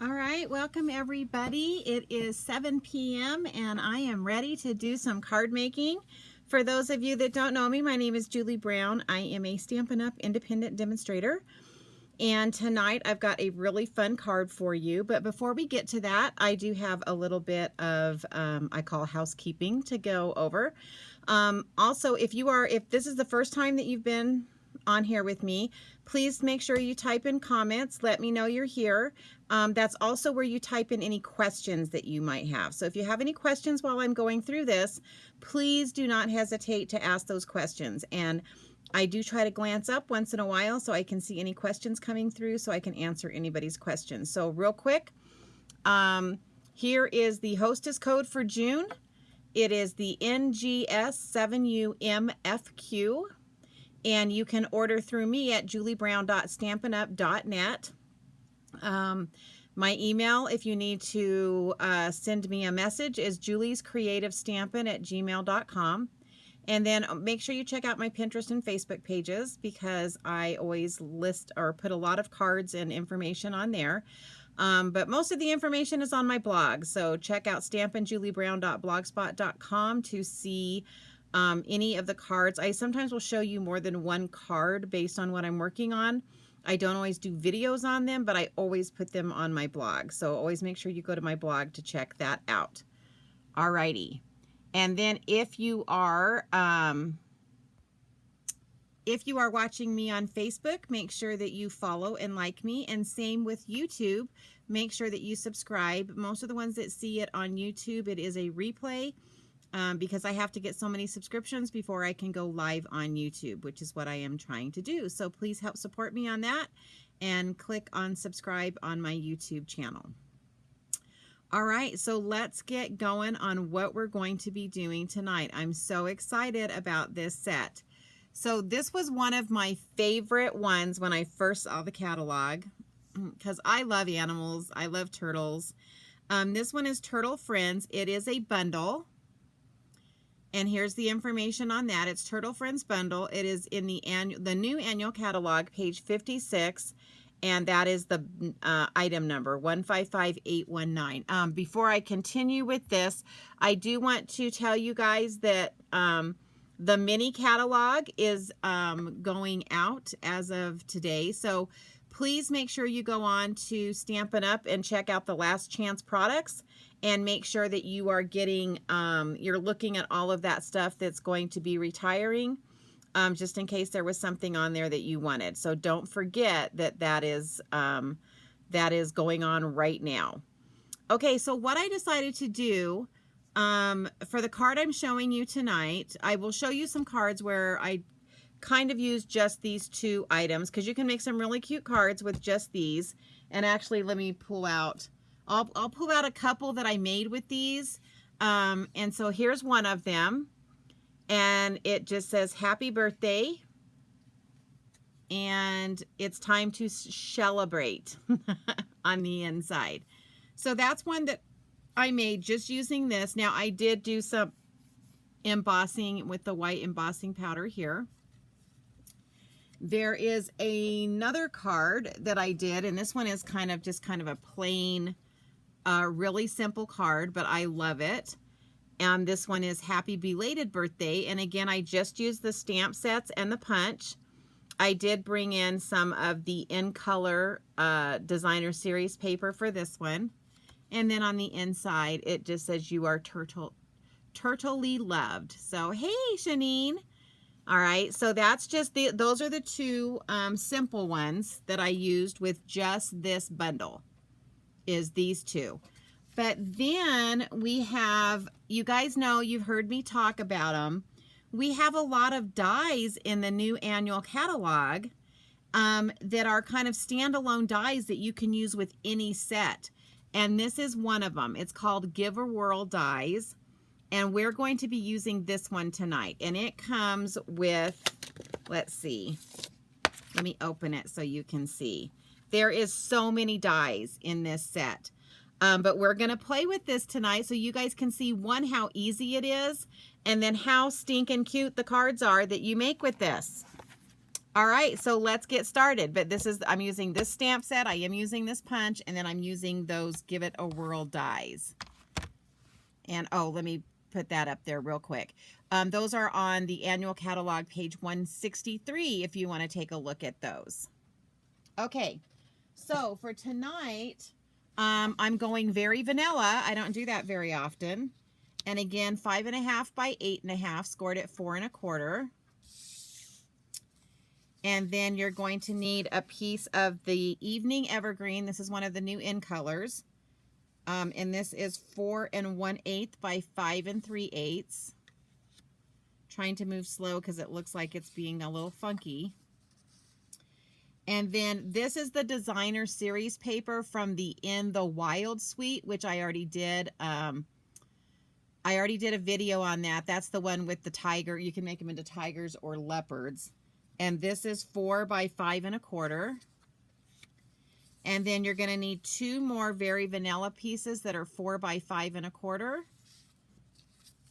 All right, welcome everybody. It is 7 p.m. and I am ready to do some card making. For those of you that don't know me, my name is Julie Brown. I am a Stampin' Up! Independent demonstrator. And tonight I've got a really fun card for you. But before we get to that, I do have a little bit of, I call housekeeping to go over. Also, if this is the first time that you've been on here with me, please make sure you type in comments. Let me know you're here. That's also where you type in any questions that you might have. So if you have any questions while I'm going through this, please do not hesitate to ask those questions. And I do try to glance up once in a while so I can see any questions coming through so I can answer anybody's questions. So real quick, here is the Hostess Code for June. It is the NGS7UMFQ, and you can order through me at juliebrown.stampinup.net. My email, if you need to send me a message, is juliescreativestampin@gmail.com. And then make sure you check out my Pinterest and Facebook pages because I always list or put a lot of cards and information on there. But most of the information is on my blog. So check out stampinjuliebrown.blogspot.com to see any of the cards. I sometimes will show you more than one card based on what I'm working on. I don't always do videos on them, but I always put them on my blog. So always make sure you go to my blog to check that out. Alrighty. And then if you are watching me on Facebook, make sure that you follow and like me, and same with YouTube. Make sure that you subscribe. Most of the ones that see it on YouTube, it is a replay because I have to get so many subscriptions before I can go live on YouTube, which is what I am trying to do. So please help support me on that and click on subscribe on my YouTube channel. All right, so let's get going on what we're going to be doing tonight. I'm so excited about this set. So this was one of my favorite ones when I first saw the catalog because I love animals. I love turtles. This one is Turtle Friends. It is a bundle. And here's the information on that. It's Turtle Friends Bundle. It is in the new annual catalog, page 56. And that is the item number 155819. Before I continue with this, I do want to tell you guys that the mini catalog is going out as of today. So please make sure you go on to Stampin' Up! And check out the last chance products and make sure that you are getting, you're looking at all of that stuff that's going to be retiring. Just in case there was something on there that you wanted. So don't forget that that is going on right now. Okay, so what I decided to do for the card I'm showing you tonight, I will show you some cards where I kind of use just these two items because you can make some really cute cards with just these. And actually, let me pull out, I'll pull out a couple that I made with these. And so here's one of them. And it just says, happy birthday. And it's time to celebrate on the inside. So that's one that I made just using this. Now I did do some embossing with the white embossing powder here. There is another card that I did, and this one is kind of a plain, really simple card, but I love it. And this one is Happy Belated Birthday. And again, I just used the stamp sets and the punch. I did bring in some of the In Color Designer Series paper for this one. And then on the inside, it just says you are turtly loved. So, hey, Shanine. All right, so that's just those are the two simple ones that I used with just this bundle, is these two. But then we have, you guys know, you've heard me talk about them. We have a lot of dies in the new annual catalog that are kind of standalone dies that you can use with any set. And this is one of them. It's called Give a Whirl Dies. And we're going to be using this one tonight. And it comes with, let's see. Let me open it so you can see. There is so many dies in this set. But we're going to play with this tonight so you guys can see, one, how easy it is, and then how stinking cute the cards are that you make with this. All right, so let's get started. But I'm using this stamp set, I am using this punch, and then I'm using those Give It a Whirl dies. And oh, let me put that up there real quick. Those are on the annual catalog, page 163, if you want to take a look at those. Okay, so for tonight, I'm going very vanilla. I don't do that very often. And again, 5.5 by 8.5, scored at 4 1/4. And then you're going to need a piece of the Evening Evergreen. This is one of the new in colors. And this is 4 1/8 by 5 3/8. Trying to move slow because it looks like it's being a little funky. And then this is the designer series paper from the In the Wild suite, which I already did. I already did a video on that. That's the one with the tiger. You can make them into tigers or leopards. And this is 4 by 5 1/4. And then you're going to need 2 more very vanilla pieces that are 4 by 5 1/4.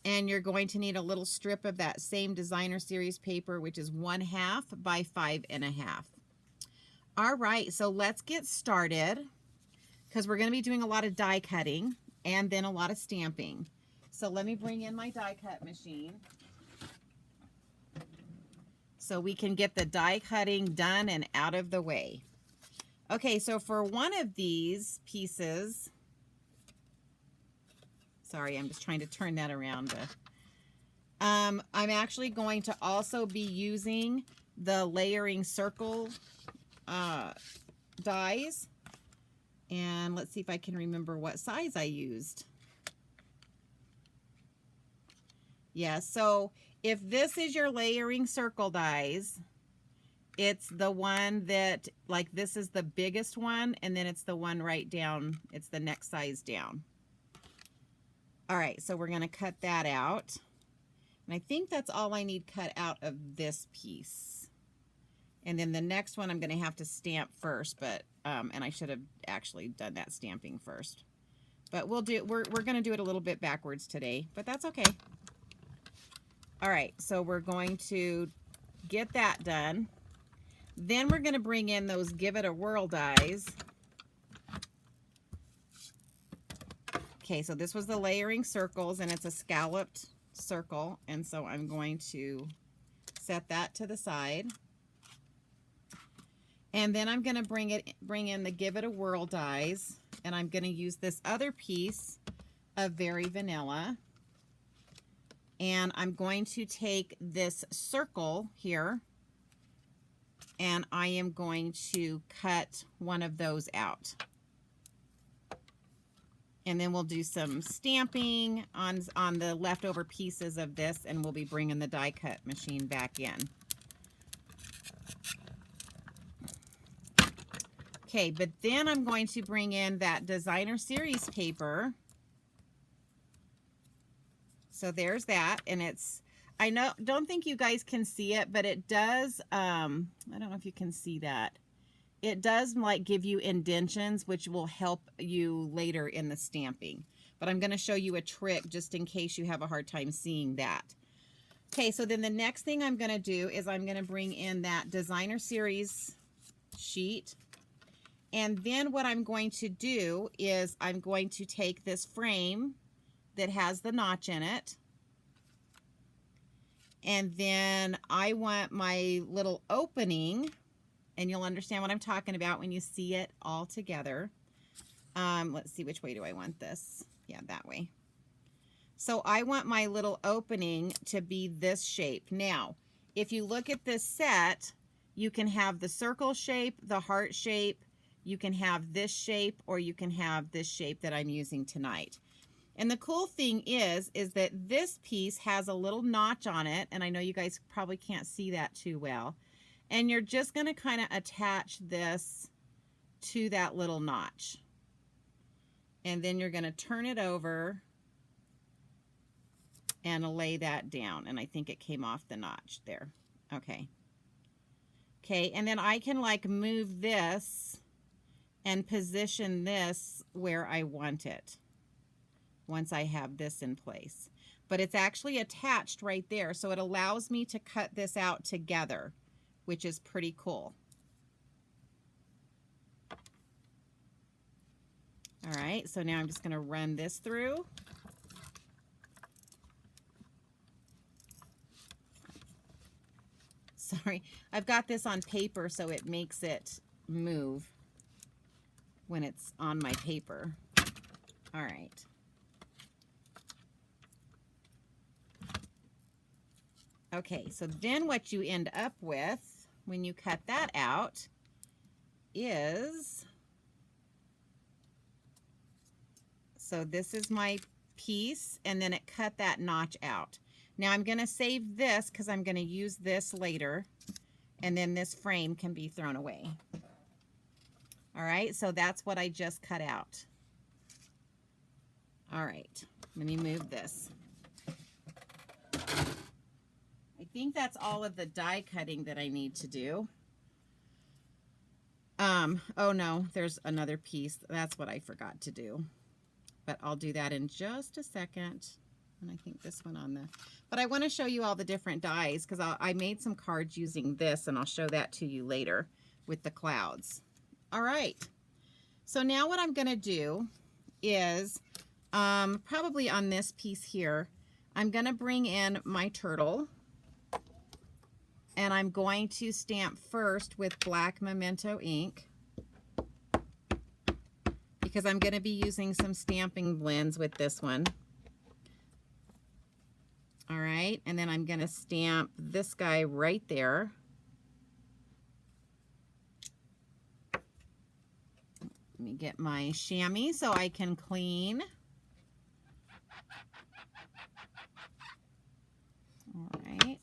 And you're going to need a little strip of that same designer series paper, which is 1/2 by 5 1/2. All right, so let's get started because we're going to be doing a lot of die cutting and then a lot of stamping. So let me bring in my die cut machine so we can get the die cutting done and out of the way. Okay, so for one of these pieces, sorry, I'm just trying to turn that around. I'm actually going to also be using the layering circle dies. And let's see if I can remember what size I used. Yeah, so if this is your layering circle dies, it's the one that, like, this is the biggest one, and then it's the one right down, it's the next size down. All right, so we're going to cut that out. And I think that's all I need cut out of this piece. And then the next one I'm going to have to stamp first, but and I should have actually done that stamping first. But we're going to do it a little bit backwards today, but that's okay. All right, so we're going to get that done. Then we're going to bring in those Give It a Whirl dies. Okay, so this was the layering circles, and it's a scalloped circle, and so I'm going to set that to the side. And then I'm going to bring in the Give It a Whirl dies, and I'm going to use this other piece of Very Vanilla. And I'm going to take this circle here, and I am going to cut one of those out. And then we'll do some stamping on the leftover pieces of this, and we'll be bringing the die cut machine back in. Okay, but then I'm going to bring in that designer series paper. So there's that, and it's, don't think you guys can see it, but it does, I don't know if you can see that. It does like give you indentions, which will help you later in the stamping. But I'm going to show you a trick just in case you have a hard time seeing that. Okay, so then the next thing I'm going to do is I'm going to bring in that designer series sheet. And then what I'm going to do is I'm going to take this frame that has the notch in it. And then I want my little opening, and you'll understand what I'm talking about when you see it all together. Let's see, which way do I want this? Yeah, that way. So I want my little opening to be this shape. Now, if you look at this set, you can have the circle shape, the heart shape, you can have this shape, or you can have this shape that I'm using tonight. And the cool thing is that this piece has a little notch on it, and I know you guys probably can't see that too well. And you're just going to kind of attach this to that little notch. And then you're going to turn it over and lay that down. And I think it came off the notch there. Okay. Okay, and then I can like move this and position this where I want it once I have this in place. But it's actually attached right there, so it allows me to cut this out together, which is pretty cool. All right, so now I'm just going to run this through. Sorry, I've got this on paper so it makes it move when it's on my paper. All right. Okay, so then what you end up with when you cut that out is, so this is my piece, and then it cut that notch out. Now I'm going to save this because I'm going to use this later, and then this frame can be thrown away. All right, so that's what I just cut out. All right, let me move this. I think that's all of the die cutting that I need to do. Oh no, there's another piece. That's what I forgot to do. But I'll do that in just a second. And I think this one on the, but I want to show you all the different dies because I made some cards using this, and I'll show that to you later with the clouds. All right. So now what I'm going to do is probably on this piece here, I'm going to bring in my turtle, and I'm going to stamp first with black Memento ink because I'm going to be using some stamping blends with this one. All right, and then I'm going to stamp this guy right there. Let me get my chamois so I can clean. All right.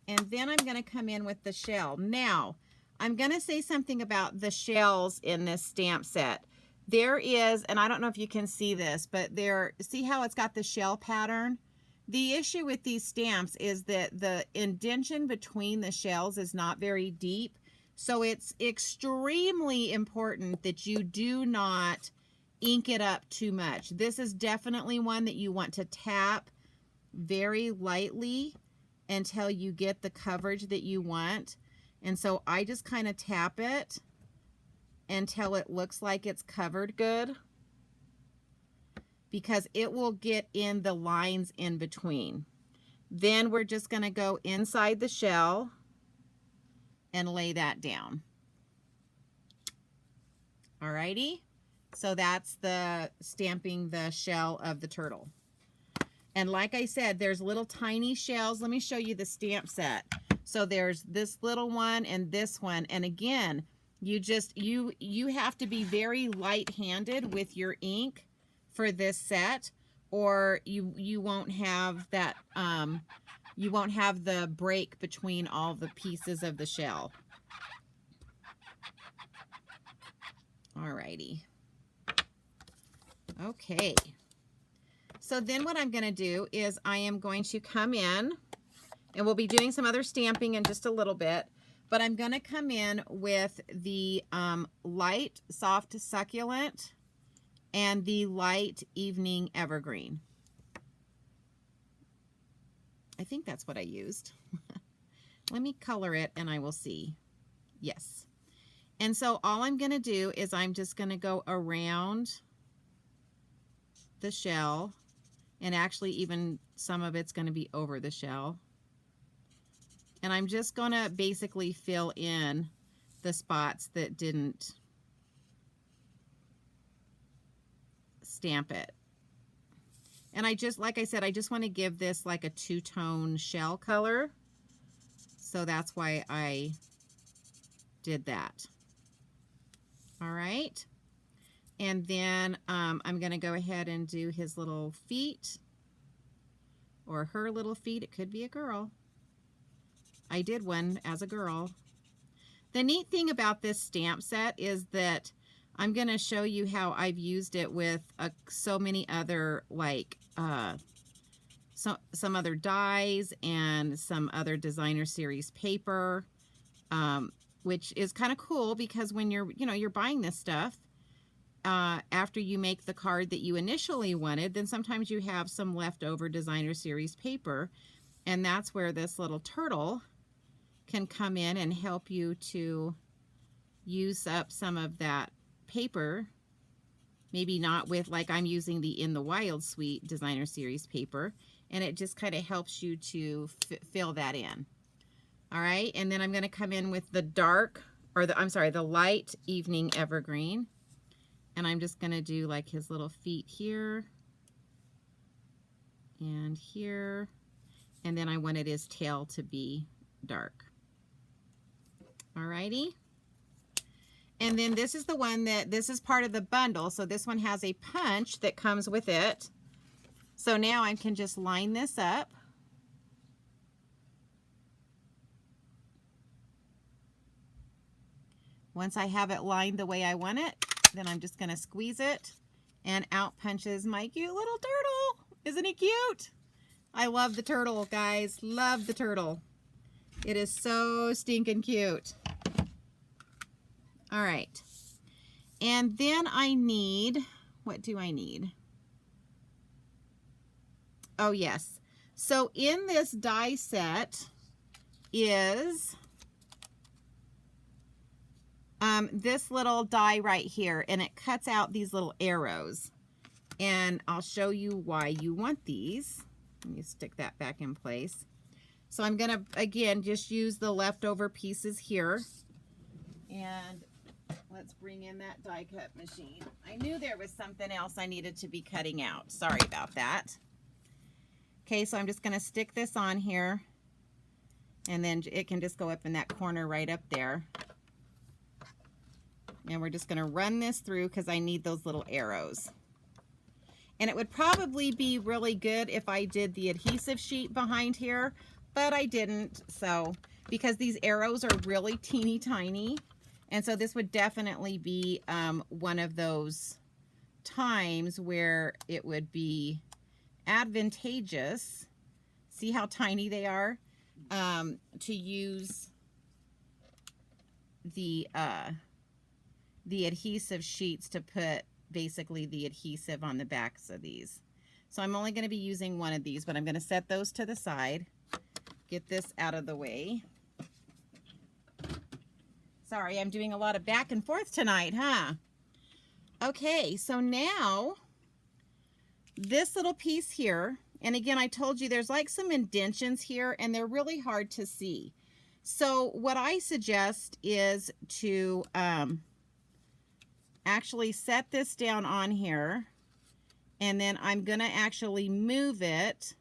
And then I'm going to come in with the shell. Now, I'm going to say something about the shells in this stamp set. There is, and I don't know if you can see this, but there, see how it's got the shell pattern? The issue with these stamps is that the indentation between the shells is not very deep. So it's extremely important that you do not ink it up too much. This is definitely one that you want to tap very lightly until you get the coverage that you want. And so I just kind of tap it until it looks like it's covered good, because it will get in the lines in between. Then we're just going to go inside the shell and lay that down. Alrighty, so that's the stamping the shell of the turtle. And like I said, there's little tiny shells. Let me show you the stamp set. So there's this little one and this one. And again, you have to be very light-handed with your ink for this set, or you won't have that you won't have the break between all the pieces of the shell. Alrighty. Okay. So then what I'm going to do is I am going to come in, and we'll be doing some other stamping in just a little bit, but I'm going to come in with the light soft succulent and the light evening evergreen. I think that's what I used. Let me color it and I will see. Yes. And so all I'm going to do is I'm just going to go around the shell, and actually even some of it's going to be over the shell. And I'm just going to basically fill in the spots that didn't stamp it. And I just, like I said, I just want to give this like a two-tone shell color. So that's why I did that. All right. And then I'm going to go ahead and do his little feet, or her little feet. It could be a girl. I did one as a girl. The neat thing about this stamp set is that I'm going to show you how I've used it with so many other, like some other dies and some other designer series paper, which is kind of cool because when you're buying this stuff, after you make the card that you initially wanted, then sometimes you have some leftover designer series paper, and that's where this little turtle can come in and help you to use up some of that paper. Maybe not with, like I'm using the In the Wild Suite Designer Series paper, and it just kind of helps you to fill that in. All right, and then I'm going to come in with the dark, or the light Evening Evergreen, and I'm just going to do like his little feet here and here, and then I wanted his tail to be dark. All righty. And then this is the one this is part of the bundle. So this one has a punch that comes with it. So now I can just line this up. Once I have it lined the way I want it, then I'm just going to squeeze it, and out punches my cute little turtle. Isn't he cute? I love the turtle, guys. Love the turtle. It is so stinking cute. All right. And then I need, what do I need? Oh, yes. So in this die set is this little die right here, and it cuts out these little arrows. And I'll show you why you want these. Let me stick that back in place. So I'm going to, again, just use the leftover pieces here. And let's bring in that die cut machine. I knew there was something else I needed to be cutting out. Sorry about that. Okay, so I'm just going to stick this on here, and then it can just go up in that corner right up there. And we're just going to run this through because I need those little arrows. And it would probably be really good if I did the adhesive sheet behind here, but I didn't. So, because these arrows are really teeny tiny. And so this would definitely be one of those times where it would be advantageous, see how tiny they are, to use the adhesive sheets to put basically the adhesive on the backs of these. So I'm only going to be using one of these, but I'm going to set those to the side, get this out of the way. Sorry, I'm doing a lot of back and forth tonight, huh? Okay, so now this little piece here, and again, I told you there's like some indentions here, and they're really hard to see. So what I suggest is to actually set this down on here, and then I'm going to actually move it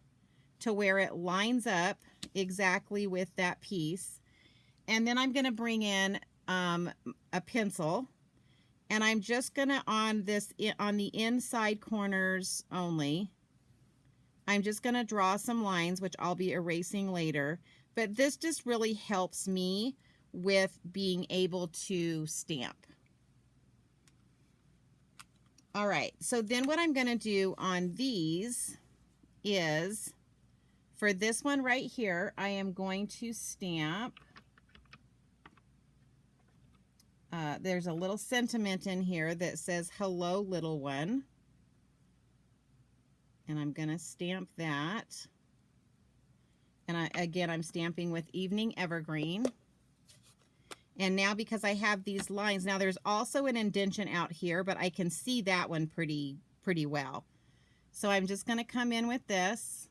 to where it lines up exactly with that piece. And then I'm going to bring in a pencil, and I'm just going to, on the inside corners only, I'm just going to draw some lines, which I'll be erasing later. But this just really helps me with being able to stamp. All right, so then what I'm going to do on these is, for this one right here, I am going to stamp. There's a little sentiment in here that says, "Hello, little one." And I'm going to stamp that. And again, I'm stamping with Evening Evergreen. And now, because I have these lines, now there's also an indentation out here, but I can see that one pretty well. So I'm just going to come in with this,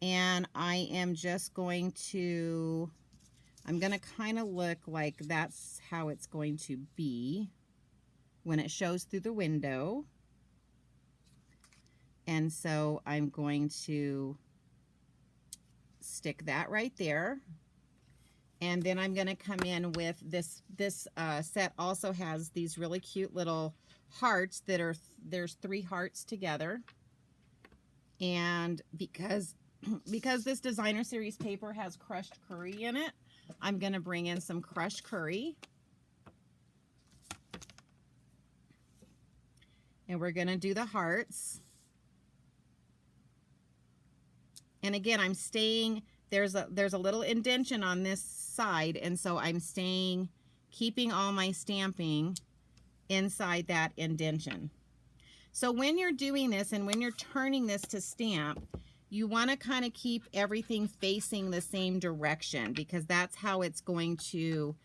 and I am just going to, I'm going to kind of look like that's how it's going to be when it shows through the window. And so I'm going to stick that right there. And then I'm going to come in with this set also has these really cute little hearts that are, there's 3 hearts together. And because this designer series paper has crushed curry in it, I'm going to bring in some crushed curry. And we're going to do the hearts. And again, I'm staying, there's a little indentation on this side, and so I'm staying, keeping all my stamping inside that indentation. So when you're doing this and when you're turning this to stamp, you want to kind of keep everything facing the same direction, because that's how it's going to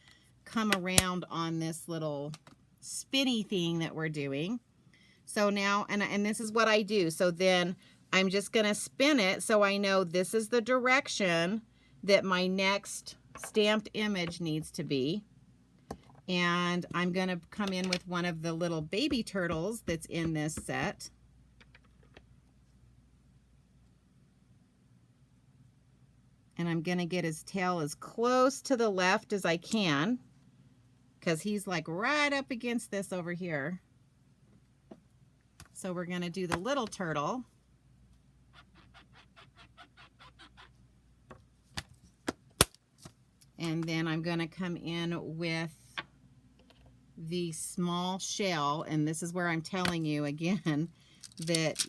come around on this little spinny thing that we're doing. So now, and this is what I do. So then I'm just going to spin it so I know this is the direction that my next stamped image needs to be. And I'm going to come in with one of the little baby turtles that's in this set. And I'm going to get his tail as close to the left as I can, because he's like right up against this over here. So we're going to do the little turtle. And then I'm going to come in with the small shell, and this is where I'm telling you again that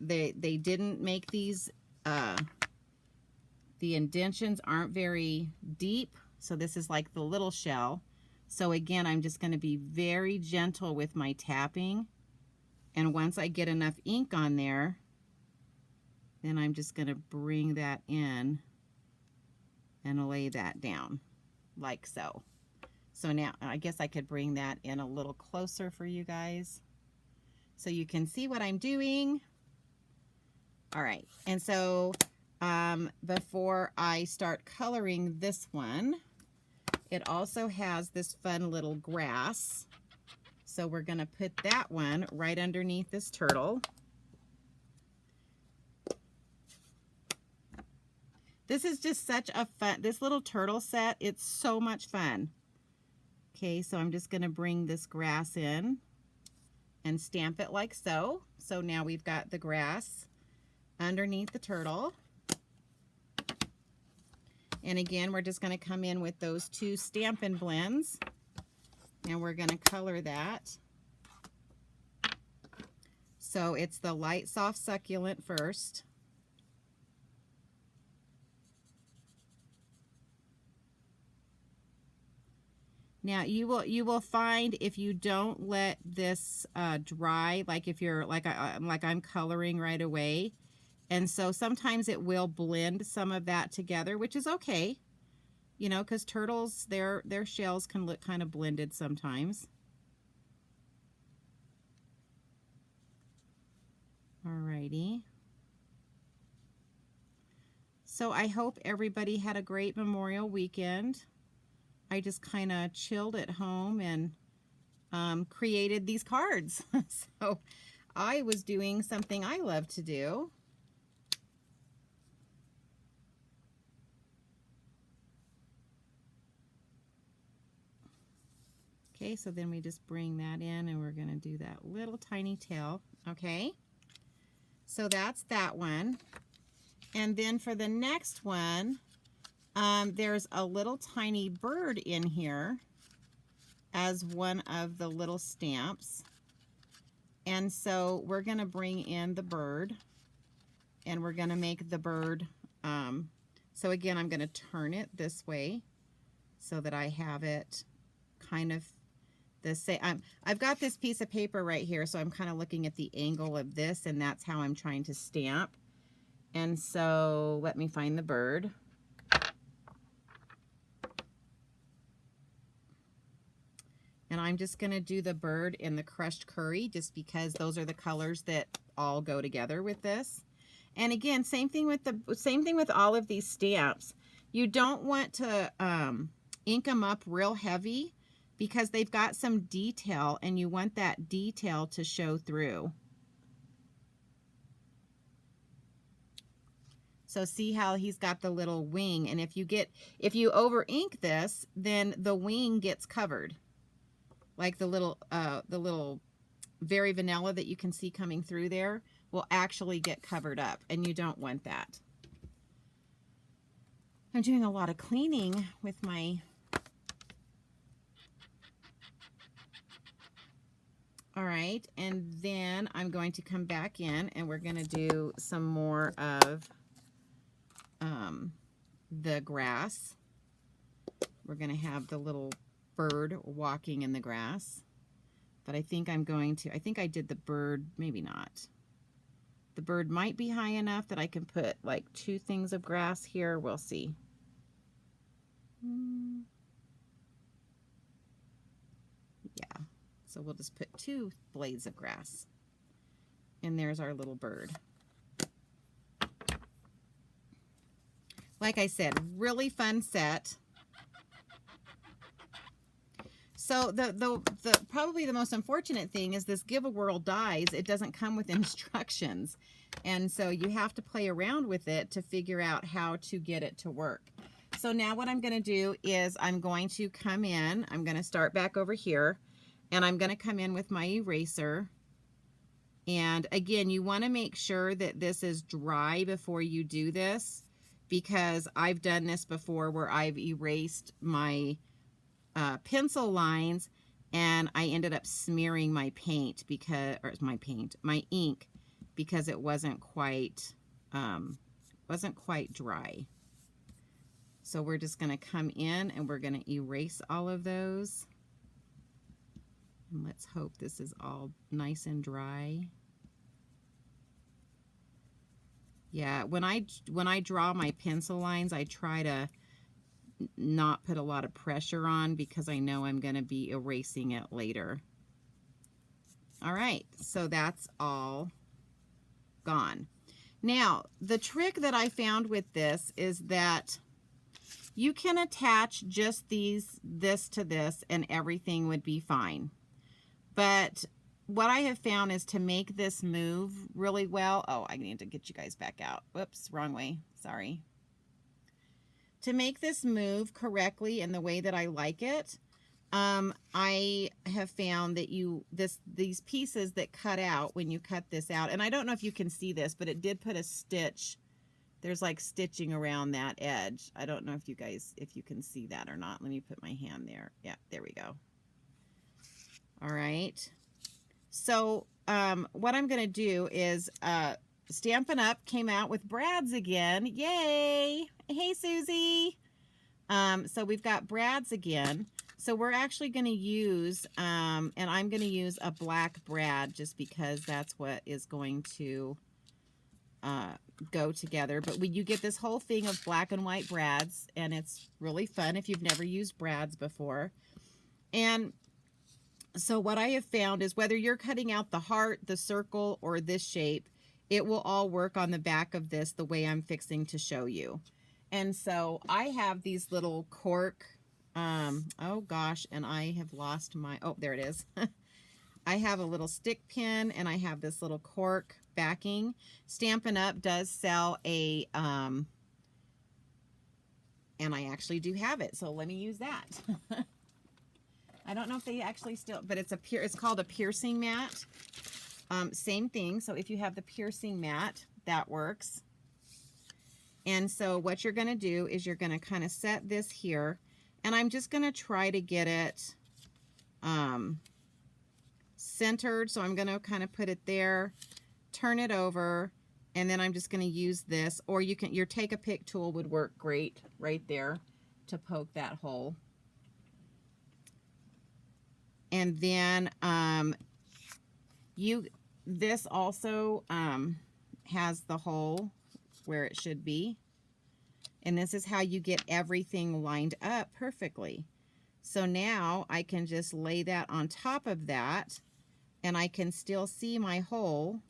they didn't make these, the indentions aren't very deep, so this is like the little shell. So again, I'm just going to be very gentle with my tapping, and once I get enough ink on there, then I'm just going to bring that in and lay that down like so. So now I guess I could bring that in a little closer for you guys so you can see what I'm doing. All right, and so before I start coloring this one, it also has this fun little grass. So we're going to put that one right underneath this turtle. This is just such a fun, this little turtle set, it's so much fun. Okay, so I'm just going to bring this grass in and stamp it like so. So now we've got the grass underneath the turtle. And again, we're just going to come in with those two Stampin' Blends, and we're going to color that. So it's the light soft succulent first. Now you will find if you don't let this dry, like if you're like I'm coloring right away, and so sometimes it will blend some of that together, which is okay, you know, because turtles, their shells can look kind of blended sometimes. Alrighty. So I hope everybody had a great Memorial weekend. I just kind of chilled at home and created these cards. So I was doing something I love to do. Okay, so then we just bring that in and we're going to do that little tiny tail. Okay, so that's that one. And then for the next one, there's a little tiny bird in here as one of the little stamps. And so we're going to bring in the bird, and we're going to make the bird, so again, I'm going to turn it this way so that I have it kind of the same. I've got this piece of paper right here, so I'm kind of looking at the angle of this, and that's how I'm trying to stamp. And so let me find the bird. And I'm just going to do the bird in the crushed curry, just because those are the colors that all go together with this. And again, same thing with all of these stamps. You don't want to ink them up real heavy, because they've got some detail, and you want that detail to show through. So see how he's got the little wing, and if you over ink this, then the wing gets covered. Like the little very vanilla that you can see coming through there will actually get covered up, and you don't want that. I'm doing a lot of cleaning with my... All right, and then I'm going to come back in, and we're going to do some more of the grass. We're going to have the little bird walking in the grass, but I think I did the bird, maybe not. The bird might be high enough that I can put like 2 things of grass here. We'll see. Yeah, so we'll just put 2 blades of grass. And there's our little bird. Like I said, really fun set. So probably the most unfortunate thing is this Give a Whirl Dies. It doesn't come with instructions. And so you have to play around with it to figure out how to get it to work. So now what I'm going to do is I'm going to come in. I'm going to start back over here. And I'm going to come in with my eraser. And again, you want to make sure that this is dry before you do this, because I've done this before where I've erased my pencil lines and I ended up smearing my paint because, or my ink, because it wasn't quite dry. So we're just going to come in and we're going to erase all of those. And let's hope this is all nice and dry. Yeah, when I draw my pencil lines, I try to not put a lot of pressure on because I know I'm going to be erasing it later. All right, so that's all gone. Now, the trick that I found with this is that you can attach just this to this and everything would be fine. But what I have found is to make this move really well. Oh, I need to get you guys back out. Whoops, wrong way. Sorry. To make this move correctly in the way that I like it, I have found that these pieces that cut out when you cut this out, and I don't know if you can see this, but it did put a stitch. There's like stitching around that edge. I don't know if you can see that or not. Let me put my hand there. Yeah, there we go. All right. So what I'm going to do is Stampin' Up came out with brads again. Yay! Hey, Susie. So we've got brads again. So we're actually going to use, and I'm going to use a black brad just because that's what is going to go together. But you get this whole thing of black and white brads, and it's really fun if you've never used brads before. And so what I have found is whether you're cutting out the heart, the circle, or this shape, it will all work on the back of this the way I'm fixing to show you. And so I have these little cork, oh gosh, and I have lost my, oh, there it is. I have a little stick pin and I have this little cork backing. Stampin' Up does sell a, and I actually do have it, so let me use that. I don't know if they actually still, but it's called a piercing mat. Same thing. So if you have the piercing mat, that works. And so what you're going to do is you're going to kind of set this here, and I'm just going to try to get it centered. So I'm going to kind of put it there, turn it over, and then I'm just going to use this, or your take a pick tool would work great right there to poke that hole. And then this also has the hole where it should be. And this is how you get everything lined up perfectly. So now I can just lay that on top of that, and I can still see my hole.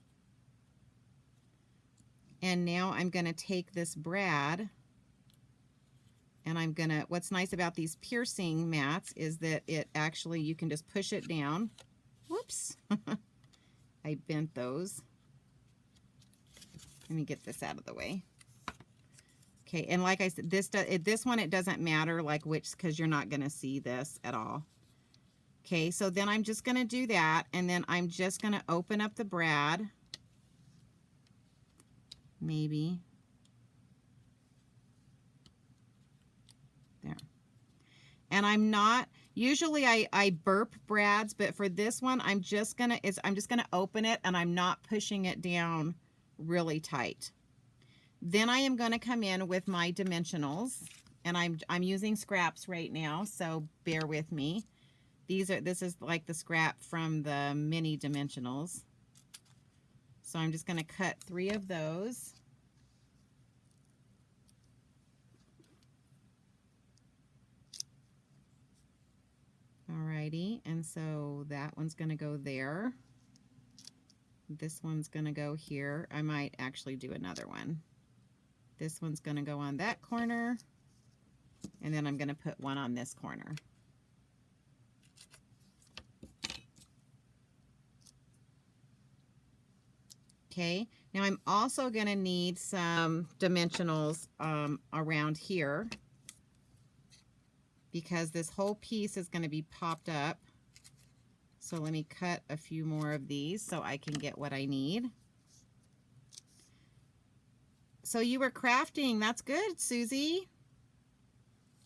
And now I'm going to take this brad, and what's nice about these piercing mats is that it actually, you can just push it down. Whoops. I bent those. Let me get this out of the way. Okay, and like I said, this one, it doesn't matter like which, because you're not going to see this at all. Okay, so then I'm just going to do that, and then I'm just going to open up the brad. Maybe. There. And I'm not, usually I burp brads, but for this one, I'm just gonna open it, and I'm not pushing it down really tight. Then I am gonna come in with my dimensionals, and I'm using scraps right now, so bear with me. This is like the scrap from the mini dimensionals. So I'm just going to cut 3 of those. Alrighty, and so that one's going to go there. This one's going to go here. I might actually do another one. This one's going to go on that corner, and then I'm going to put one on this corner. Okay, now I'm also going to need some dimensionals around here, because this whole piece is going to be popped up. So let me cut a few more of these so I can get what I need. So you were crafting. That's good, Susie.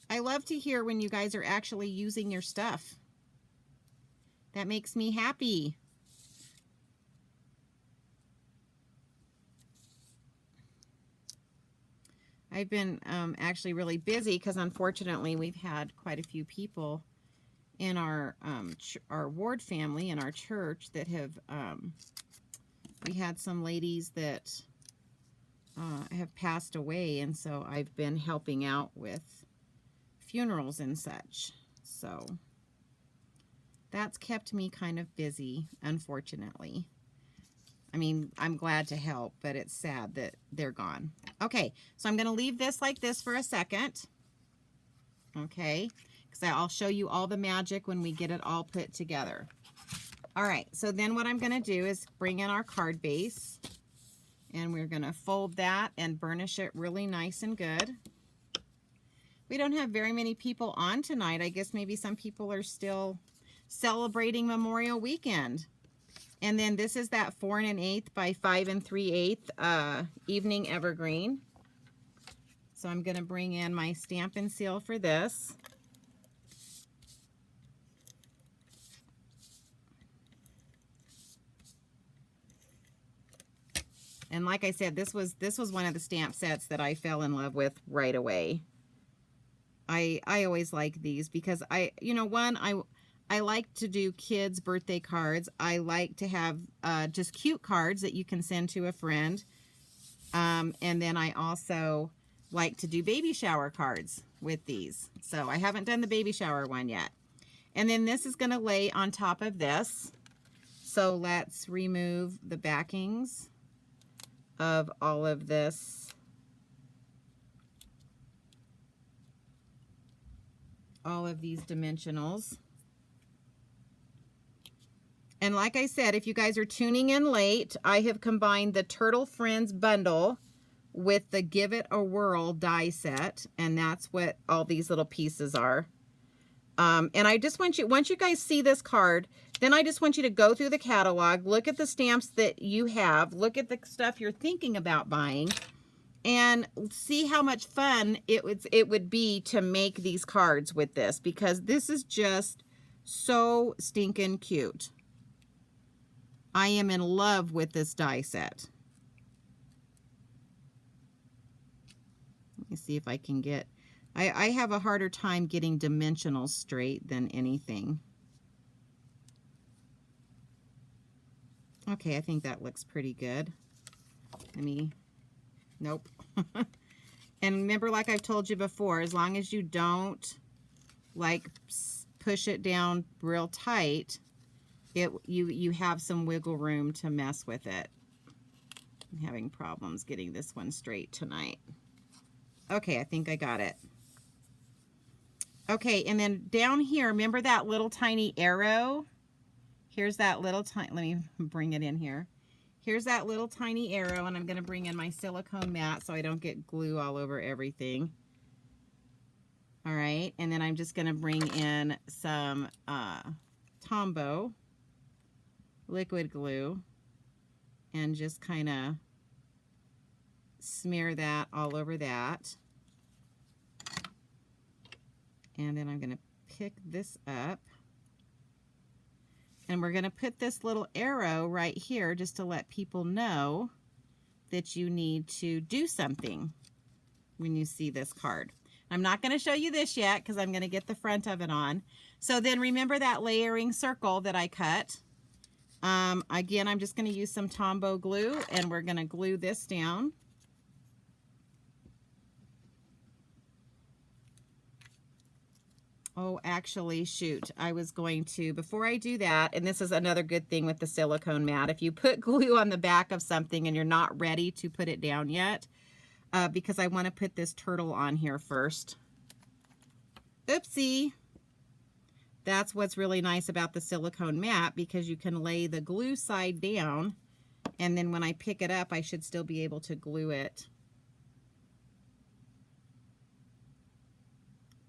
I love to hear when you guys are actually using your stuff. That makes me happy. I've been actually really busy because unfortunately we've had quite a few people in our ward family in our church that have we had some ladies that have passed away, and so I've been helping out with funerals and such. So that's kept me kind of busy, unfortunately. I mean, I'm glad to help, but it's sad that they're gone. Okay, so I'm going to leave this like this for a second. Okay, because I'll show you all the magic when we get it all put together. All right, so then what I'm going to do is bring in our card base, and we're going to fold that and burnish it really nice and good. We don't have very many people on tonight. I guess maybe some people are still celebrating Memorial Weekend. And then this is that 4 1/8 by 5 3/8 evening evergreen. So I'm going to bring in my Stampin' Seal for this. And like I said, this was one of the stamp sets that I fell in love with right away. I always like these because I like to do kids' birthday cards. I like to have just cute cards that you can send to a friend. And then I also like to do baby shower cards with these. So I haven't done the baby shower one yet. And then this is going to lay on top of this. So let's remove the backings of all of this. All of these dimensionals. And like I said, if you guys are tuning in late, I have combined the Turtle Friends bundle with the Give It a Whirl die set. And that's what all these little pieces are. And I just want you, once you guys see this card, then I just want you to go through the catalog, look at the stamps that you have, look at the stuff you're thinking about buying, and see how much fun it would be to make these cards with this, because this is just so stinking cute. I am in love with this die set. Let me see if I can get... I have a harder time getting dimensionals straight than anything. Okay, I think that looks pretty good. Nope. And remember, like I've told you before, as long as you don't like push it down real tight, you have some wiggle room to mess with it. I'm having problems getting this one straight tonight. Okay, I think I got it. Okay, and then down here, remember that little tiny arrow? Here's that little tiny, let me bring it in here. Here's that little tiny arrow, and I'm going to bring in my silicone mat so I don't get glue all over everything. All right, and then I'm just going to bring in some Tombow liquid glue and just kind of smear that all over that. And then I'm going to pick this up. And we're going to put this little arrow right here just to let people know that you need to do something when you see this card. I'm not going to show you this yet because I'm going to get the front of it on. So then remember that layering circle that I cut? Again, I'm just going to use some Tombow glue, and we're going to glue this down. Oh, actually, shoot, I was going to, before I do that, and this is another good thing with the silicone mat, if you put glue on the back of something and you're not ready to put it down yet, because I want to put this turtle on here first. Oopsie. That's what's really nice about the silicone mat, because you can lay the glue side down, and then when I pick it up, I should still be able to glue it.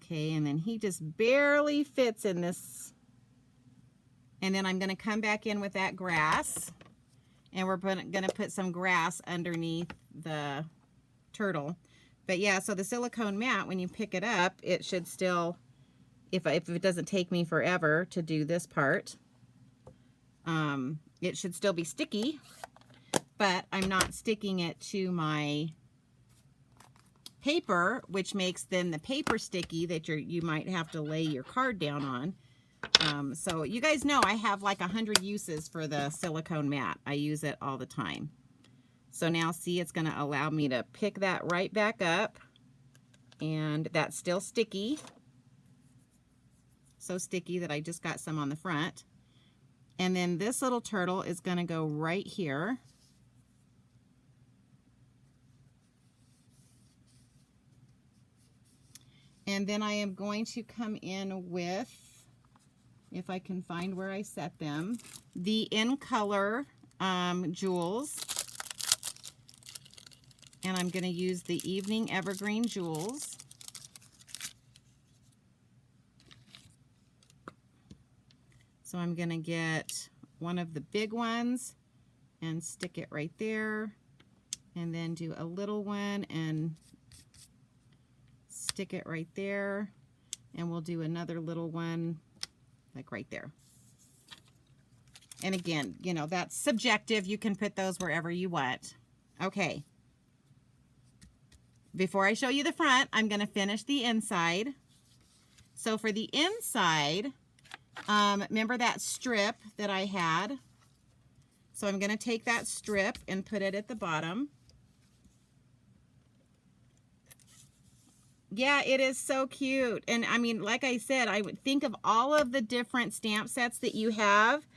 Okay, and then he just barely fits in this. And then I'm going to come back in with that grass, and we're going to put some grass underneath the turtle. But yeah, so the silicone mat, when you pick it up, it should still, if it doesn't take me forever to do this part, it should still be sticky, but I'm not sticking it to my paper, which makes then the paper sticky that you might have to lay your card down on. So you guys know I have like 100 uses for the silicone mat. I use it all the time. So now see, it's going to allow me to pick that right back up, and that's still sticky. So sticky that I just got some on the front. And then this little turtle is going to go right here. And then I am going to come in with, if I can find where I set them, the In Color jewels. And I'm going to use the Evening Evergreen jewels. So I'm going to get one of the big ones and stick it right there. And then do a little one and stick it right there, and we'll do another little one like right there. And again, you know, that's subjective. You can put those wherever you want. Okay. Before I show you the front, I'm going to finish the inside. So for the inside, remember that strip that I had? So I'm going to take that strip and put it at the bottom. Yeah, it is so cute. And I mean, like I said, I would think of all of the different stamp sets that you have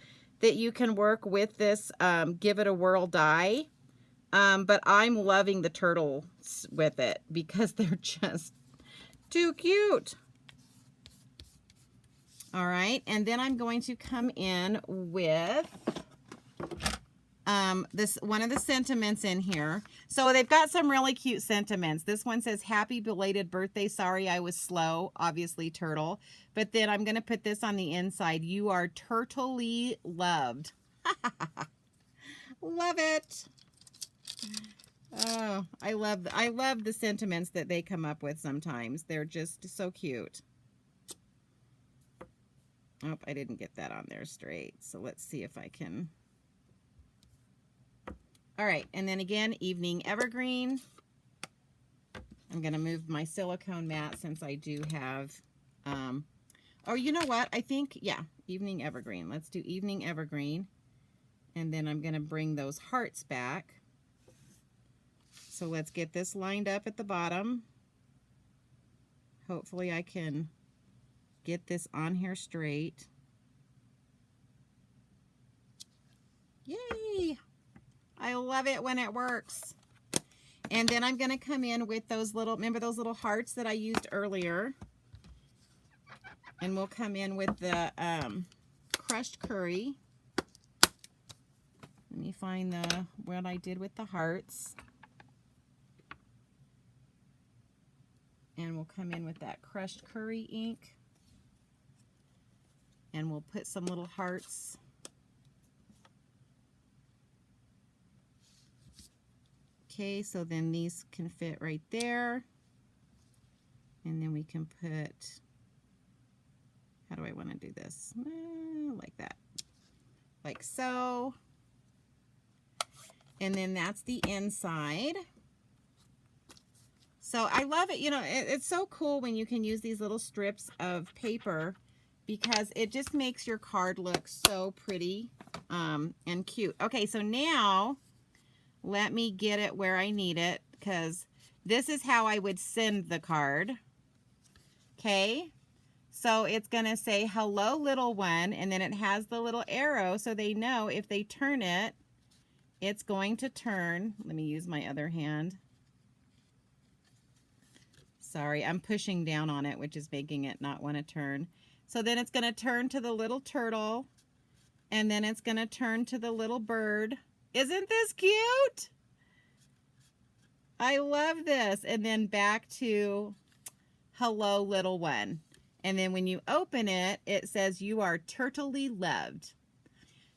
that you can work with this Give It a Whirl die. But I'm loving the turtles with it because they're just too cute. All right, and then I'm going to come in with this one of the sentiments in here. So they've got some really cute sentiments. This one says, "Happy belated birthday. Sorry I was slow." Obviously turtle. But then I'm going to put this on the inside. "You are turtly loved." Love it. Oh, I love the sentiments that they come up with sometimes. They're just so cute. Oh, I didn't get that on there straight. So let's see if I can. All right, and then again, Evening Evergreen. I'm going to move my silicone mat since I do have, oh, you know what? I think, yeah, Evening Evergreen. Let's do Evening Evergreen. And then I'm going to bring those hearts back. So let's get this lined up at the bottom. Hopefully I can get this on here straight. Yay! I love it when it works. And then I'm going to come in with those little, remember those little hearts that I used earlier? And we'll come in with the crushed curry. Let me find what I did with the hearts. And we'll come in with that crushed curry ink. And we'll put some little hearts. Okay, so then these can fit right there. And then we can put, how do I want to do this? Like that. Like so. And then that's the inside. So I love it. You know, it's so cool when you can use these little strips of paper because it just makes your card look so pretty. and cute. Okay, so now let me get it where I need it, because this is how I would send the card. Okay, so it's going to say, hello, little one, and then it has the little arrow, so they know if they turn it, it's going to turn. Let me use my other hand. Sorry, I'm pushing down on it, which is making it not want to turn. So then it's going to turn to the little turtle, and then it's going to turn to the little bird. Isn't this cute? I love this. And then back to hello, little one. And then when you open it, it says you are turtly loved.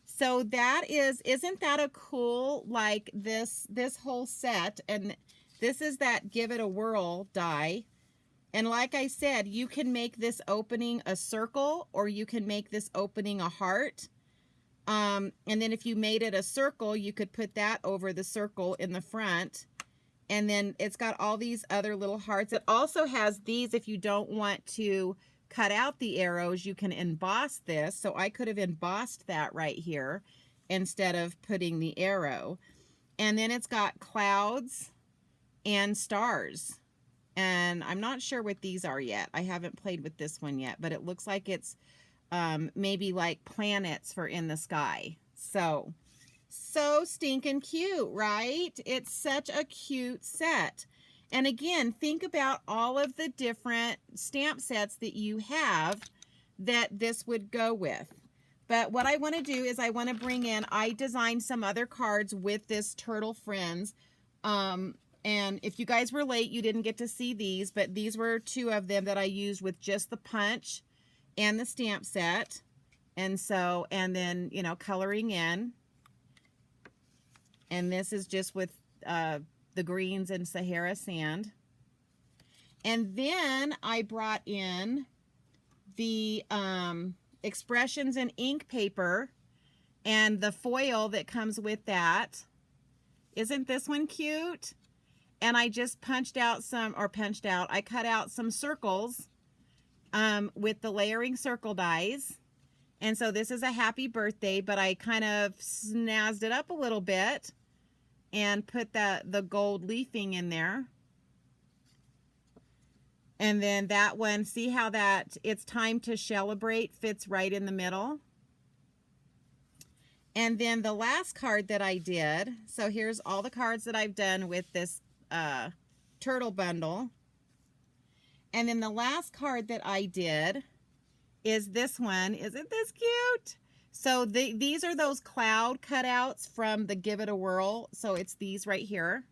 So that isn't that a cool, like this whole set? And this is that Give It a Whirl die. And like I said, you can make this opening a circle, or you can make this opening a heart. And then if you made it a circle, you could put that over the circle in the front. And then it's got all these other little hearts. It also has these, if you don't want to cut out the arrows, you can emboss this. So I could have embossed that right here instead of putting the arrow. And then it's got clouds and stars. And I'm not sure what these are yet. I haven't played with this one yet, but it looks like it's maybe like planets for in the sky. So stinking cute, right? It's such a cute set. And again, think about all of the different stamp sets that you have that this would go with. But what I want to do is I want to bring in, I designed some other cards with this Turtle Friends. And if you guys were late, you didn't get to see these, but these were two of them that I used with just the punch and the stamp set. And so, and then, you know, coloring in. And this is just with the greens and Sahara sand. And then I brought in the expressions in ink paper and the foil that comes with that. Isn't this one cute? And I just punched out some, or punched out, I cut out some circles with the layering circle dies. And so this is a happy birthday, but I kind of snazzed it up a little bit and put the gold leafing in there. And then that one, see how that It's Time to Celebrate fits right in the middle. And then the last card that I did, so here's all the cards that I've done with this turtle bundle. And then the last card that I did is this one. Isn't this cute? So these are those cloud cutouts from the Give It a Whirl. So it's these right here.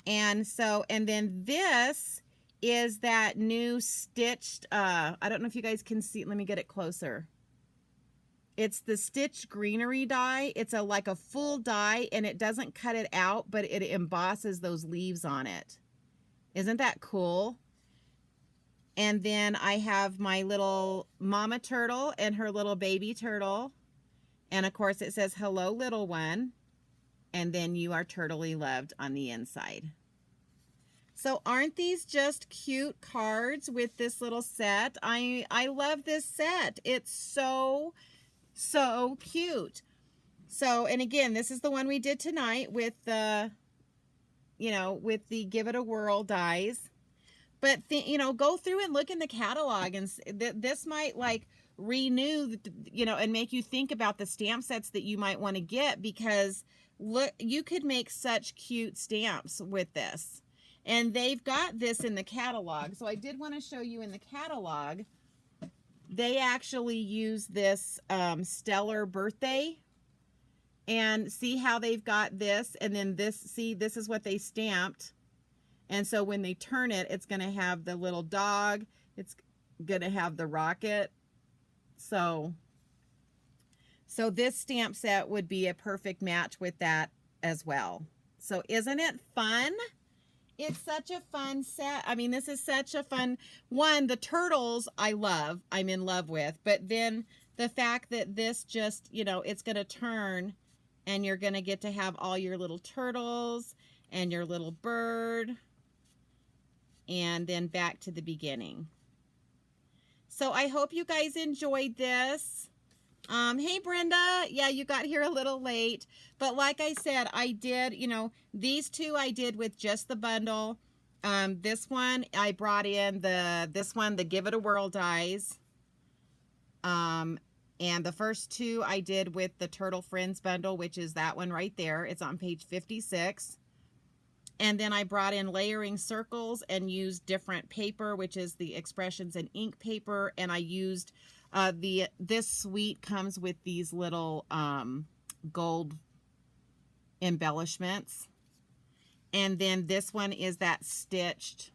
And so, and then this is that new stitched, I don't know if you guys can see, let me get it closer. It's the stitched Greenery die. It's like a full die, and it doesn't cut it out, but it embosses those leaves on it. Isn't that cool? And then I have my little mama turtle and her little baby turtle. And of course it says, hello, little one. And then you are turtly loved on the inside. So aren't these just cute cards with this little set? I love this set. It's so cute. So, and again, this is the one we did tonight with the, you know, with the Give It a Whirl dies. But, you know, go through and look in the catalog, and this might like renew, you know, and make you think about the stamp sets that you might want to get, because look, you could make such cute stamps with this. And they've got this in the catalog. So I did want to show you in the catalog. They actually use this Stellar Birthday, and see how they've got this, and then this, see, this is what they stamped. And so when they turn it, it's going to have the little dog, it's going to have the rocket. So this stamp set would be a perfect match with that as well. So isn't it fun? It's such a fun set. I mean, this is such a fun one. The turtles I'm in love with. But then the fact that this just, you know, it's going to turn, and you're going to get to have all your little turtles and your little bird. And then back to the beginning. So I hope you guys enjoyed this. Hey Brenda, yeah, you got here a little late, but like I said, I did, you know, these two I did with just the bundle. This one I brought in the Give It a Whirl Dies. And the first two I did with the Turtle Friends bundle, which is that one right there. It's on page 56. And then I brought in layering circles and used different paper, which is the Expressions and ink paper, and I used this suite comes with these little gold embellishments, and then this one is that stitched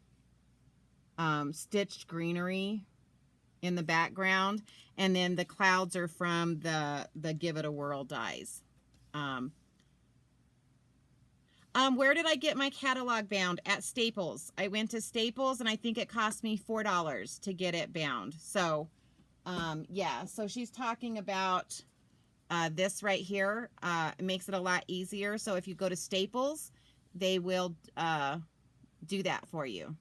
greenery in the background, and then the clouds are from the Give It a Whirl dies. Where did I get my catalog bound? At Staples. I went to Staples, and I think it cost me $4 to get it bound. So yeah, so she's talking about this right here. It makes it a lot easier. So if you go to Staples, they will do that for you.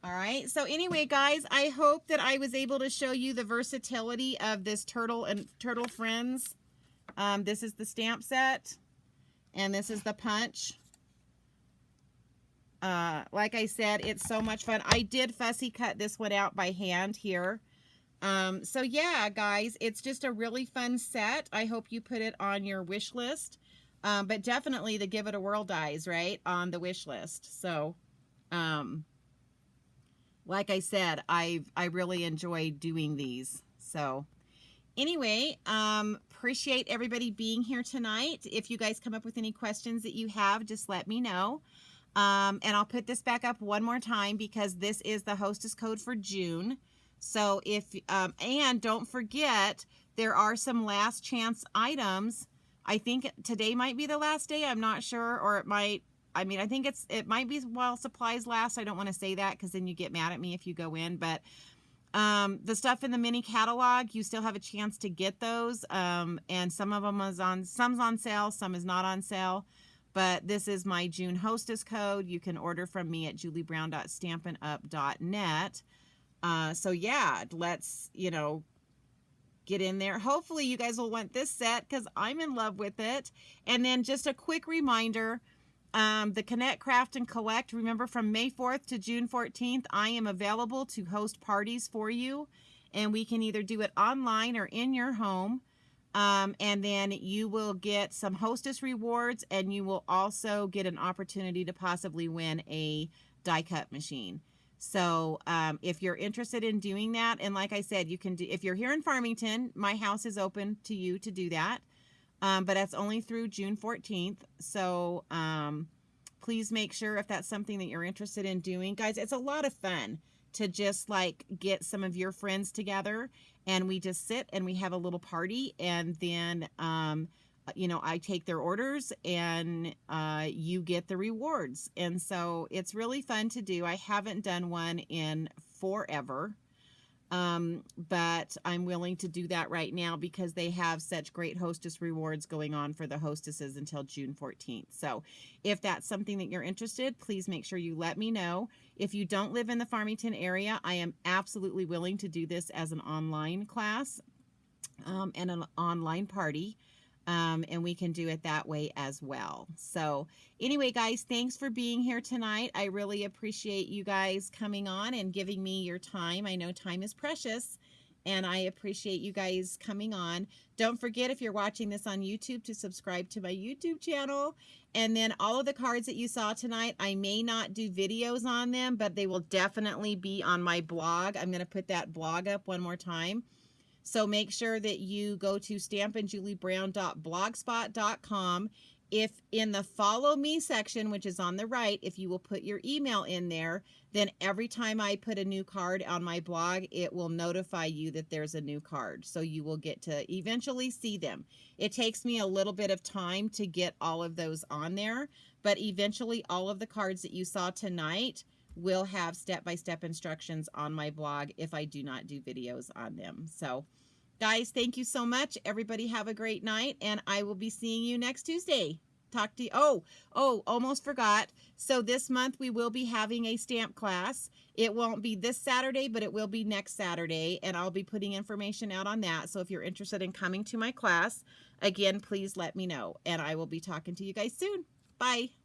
All right, so anyway, guys, I hope that I was able to show you the versatility of this Turtle and Turtle Friends. This is the stamp set, and this is the punch. Like I said, it's so much fun. I did fussy cut this one out by hand here. So yeah, guys, it's just a really fun set. I hope you put it on your wish list. But definitely the Give It a Whirl dies, right, on the wish list. So, like I said, I really enjoy doing these. So anyway, appreciate everybody being here tonight. If you guys come up with any questions that you have, just let me know. And I'll put this back up one more time because this is the Hostess Code for June. So if, and don't forget, there are some last chance items. I think today might be the last day. I'm not sure, or it might, I mean, I think it might be while supplies last. I don't want to say that because then you get mad at me if you go in, but the stuff in the mini catalog, you still have a chance to get those. And some of them some's on sale, some is not on sale. But this is my June Hostess Code. You can order from me at juliebrown.stampinup.net. So yeah, let's, you know, get in there. Hopefully you guys will want this set because I'm in love with it. And then just a quick reminder, the Connect, Craft, and Collect, remember from May 4th to June 14th, I am available to host parties for you. And we can either do it online or in your home. And then you will get some hostess rewards, and you will also get an opportunity to possibly win a die cut machine. So if you're interested in doing that, and like I said, you can do, if you're here in Farmington, my house is open to you to do that. But that's only through June 14th. So please make sure if that's something that you're interested in doing. Guys, it's a lot of fun to just like get some of your friends together and we just sit and we have a little party, and then you know, I take their orders and you get the rewards. And so it's really fun to do. I haven't done one in forever, but I'm willing to do that right now because they have such great hostess rewards going on for the hostesses until June 14th. So if that's something that you're interested, please make sure you let me know. If you don't live in the Farmington area, I am absolutely willing to do this as an online class and an online party. And we can do it that way as well. So anyway, guys, thanks for being here tonight. I really appreciate you guys coming on and giving me your time. I know time is precious, and I appreciate you guys coming on. Don't forget, if you're watching this on YouTube, to subscribe to my YouTube channel. And then all of the cards that you saw tonight, I may not do videos on them, but they will definitely be on my blog. I'm going to put that blog up one more time. So make sure that you go to stampinjuliebrown.blogspot.com. If in the follow me section, which is on the right, if you will put your email in there, then every time I put a new card on my blog, it will notify you that there's a new card. So you will get to eventually see them. It takes me a little bit of time to get all of those on there, but eventually all of the cards that you saw tonight will have step-by-step instructions on my blog if I do not do videos on them. So guys, thank you so much. Everybody have a great night, and I will be seeing you next Tuesday. talk to you. Almost forgot. So this month we will be having a stamp class. It won't be this Saturday, but it will be next Saturday, and I'll be putting information out on that. So if you're interested in coming to my class, again, please let me know, and I will be talking to you guys soon. Bye.